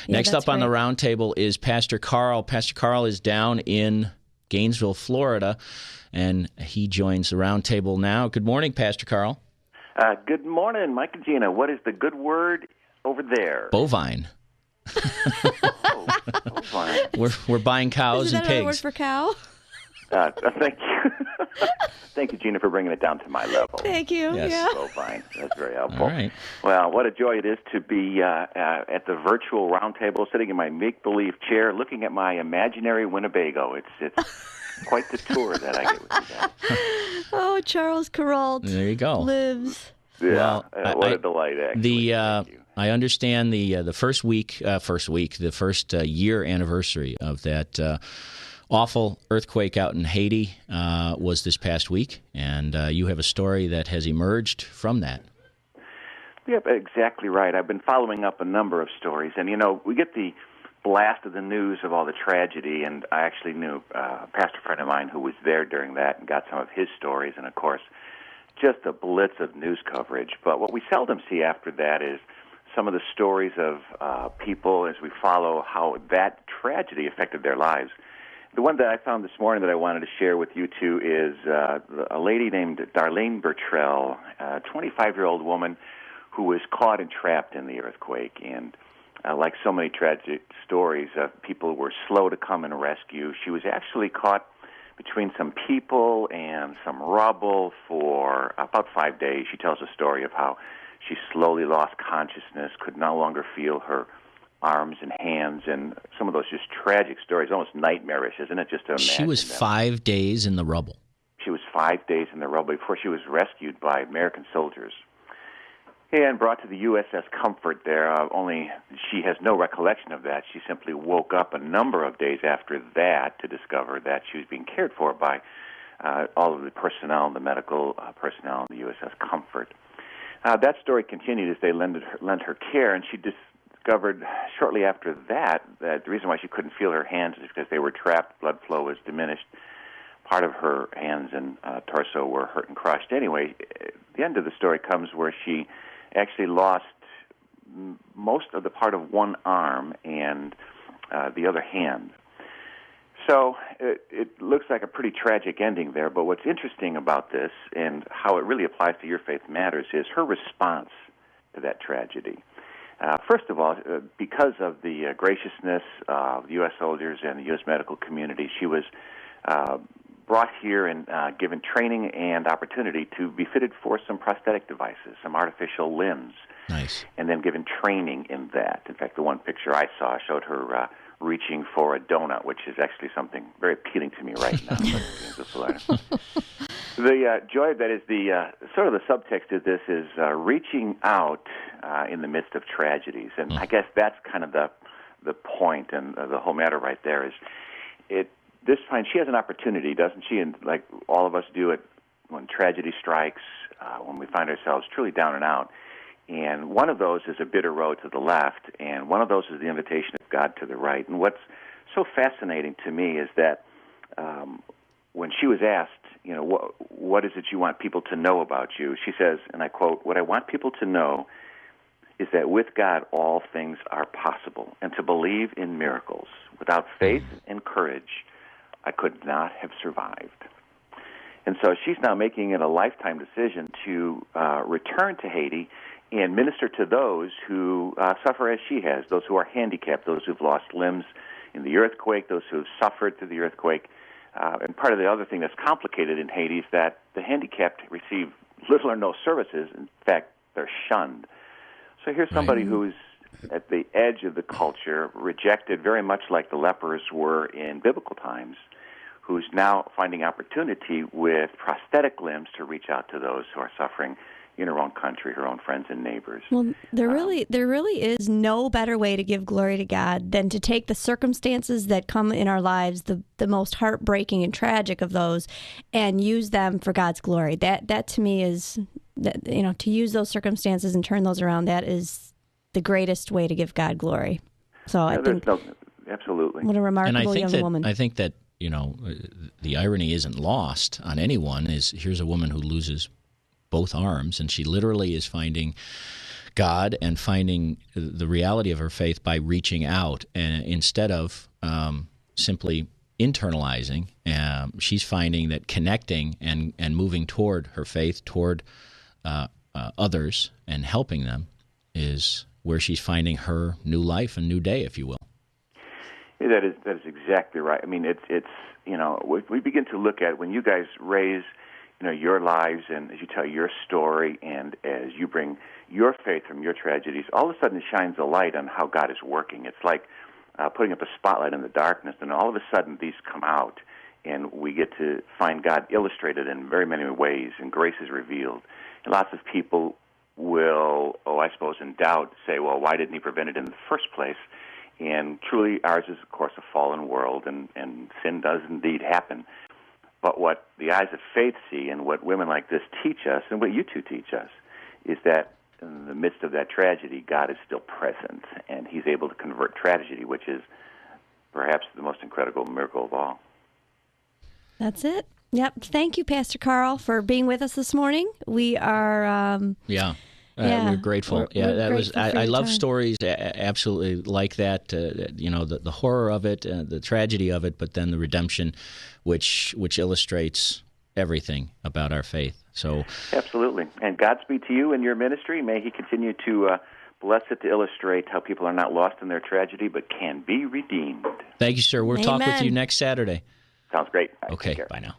Next up on the roundtable is Pastor Karl. Pastor Karl is down in Gainesville, Florida, and he joins the roundtable now. Good morning, Pastor Karl. Good morning, Mike and Gina. What is the good word over there? Bovine. Bovine. We're buying cows and pigs. Is that another word for cow? Thank you. Thank you, Gina, for bringing it down to my level. Thank you. Yes. Yeah. Bovine. That's very helpful. All right. Well, what a joy it is to be at the virtual roundtable, sitting in my make-believe chair, looking at my imaginary Winnebago. It's quite the tour that I get with you guys. Oh, Charles Karl There you go. lives. Yeah, Well, what a delight, actually. Thank you. I understand the first year anniversary of that awful earthquake out in Haiti was this past week, and you have a story that has emerged from that. Yep, exactly right. I've been following up a number of stories, and, we get the blast of the news of all the tragedy, and I actually knew a pastor friend of mine who was there during that and got some of his stories, and, of course, just a blitz of news coverage. But what we seldom see after that is some of the stories of people as we follow how that tragedy affected their lives. The one that I found this morning that I wanted to share with you two is a lady named Darlene Bertrell, a 25-year-old woman who was caught and trapped in the earthquake. And like so many tragic stories, people were slow to come and rescue. She was actually caught between some people and some rubble for about 5 days. She tells a story of how she slowly lost consciousness, could no longer feel her arms and hands, and some of those just tragic stories, almost nightmarish, isn't it? Just to imagine. She was 5 days in the rubble. She was 5 days in the rubble before she was rescued by American soldiers and brought to the USS Comfort there. Only she has no recollection of that. She simply woke up a number of days after that to discover that she was being cared for by all of the personnel, the medical personnel in the USS Comfort. That story continued as they lent her care, and she discovered shortly after that the reason why she couldn't feel her hands is because they were trapped, blood flow was diminished. Part of her hands and torso were hurt and crushed. Anyway, the end of the story comes where she actually lost most of the part of one arm and the other hand. So it looks like a pretty tragic ending there, but what's interesting about this and how it really applies to Your Faith Matters is her response to that tragedy. First of all, because of the graciousness of the U.S. soldiers and the U.S. medical community, she was brought here and given training and opportunity to be fitted for some prosthetic devices, some artificial limbs. Nice. And then given training in that. In fact, the one picture I saw showed her reaching for a donut, which is actually something very appealing to me right now. The joy of that is the sort of the subtext of this is reaching out in the midst of tragedies, and I guess that's kind of the point and the whole matter right there is this time she has an opportunity, doesn't she? And like all of us do it when tragedy strikes, when we find ourselves truly down and out. And one of those is a bitter road to the left, and one of those is the invitation of God to the right. And what's so fascinating to me is that when she was asked, what is it you want people to know about you? She says, and I quote, "What I want people to know is that with God all things are possible, and to believe in miracles. Without faith and courage, I could not have survived." And so she's now making it a lifetime decision to return to Haiti and minister to those who suffer as she has, those who are handicapped, those who've lost limbs in the earthquake, those who have suffered through the earthquake. And part of the other thing that's complicated in Haiti is that the handicapped receive little or no services. In fact, they're shunned. So here's somebody who's at the edge of the culture, rejected very much like the lepers were in biblical times, who's now finding opportunity with prosthetic limbs to reach out to those who are suffering in her own country, her own friends and neighbors. Well, there really is no better way to give glory to God than to take the circumstances that come in our lives, the most heartbreaking and tragic of those, and use them for God's glory. That to me is, to use those circumstances and turn those around, that is the greatest way to give God glory. So I think, absolutely. What a remarkable young woman. I think that, the irony isn't lost on anyone. Here's a woman who loses both arms, and she literally is finding God and finding the reality of her faith by reaching out, and instead of simply internalizing, she's finding that connecting and moving toward her faith, toward others and helping them is where she's finding her new life and new day, if you will. Yeah, that is exactly right. I mean, it's we begin to look at when you guys raise your lives, and as you tell your story, and as you bring your faith from your tragedies, all of a sudden it shines a light on how God is working. It's like putting up a spotlight in the darkness, and all of a sudden these come out, and we get to find God illustrated in very many ways, and grace is revealed. And lots of people will, I suppose, in doubt, say, well, why didn't he prevent it in the first place? And truly, ours is, of course, a fallen world, and sin does indeed happen. But what the eyes of faith see, and what women like this teach us, and what you two teach us, is that in the midst of that tragedy, God is still present, and he's able to convert tragedy, which is perhaps the most incredible miracle of all. That's it. Yep. Thank you, Pastor Karl, for being with us this morning. We are... We're grateful. We're grateful I love time. stories absolutely like that. The horror of it, the tragedy of it, but then the redemption, which illustrates everything about our faith. So absolutely. And Godspeed to you and your ministry. May he continue to bless it to illustrate how people are not lost in their tragedy, but can be redeemed. Thank you, sir. We'll talk with you next Saturday. Sounds great. Okay. Bye now.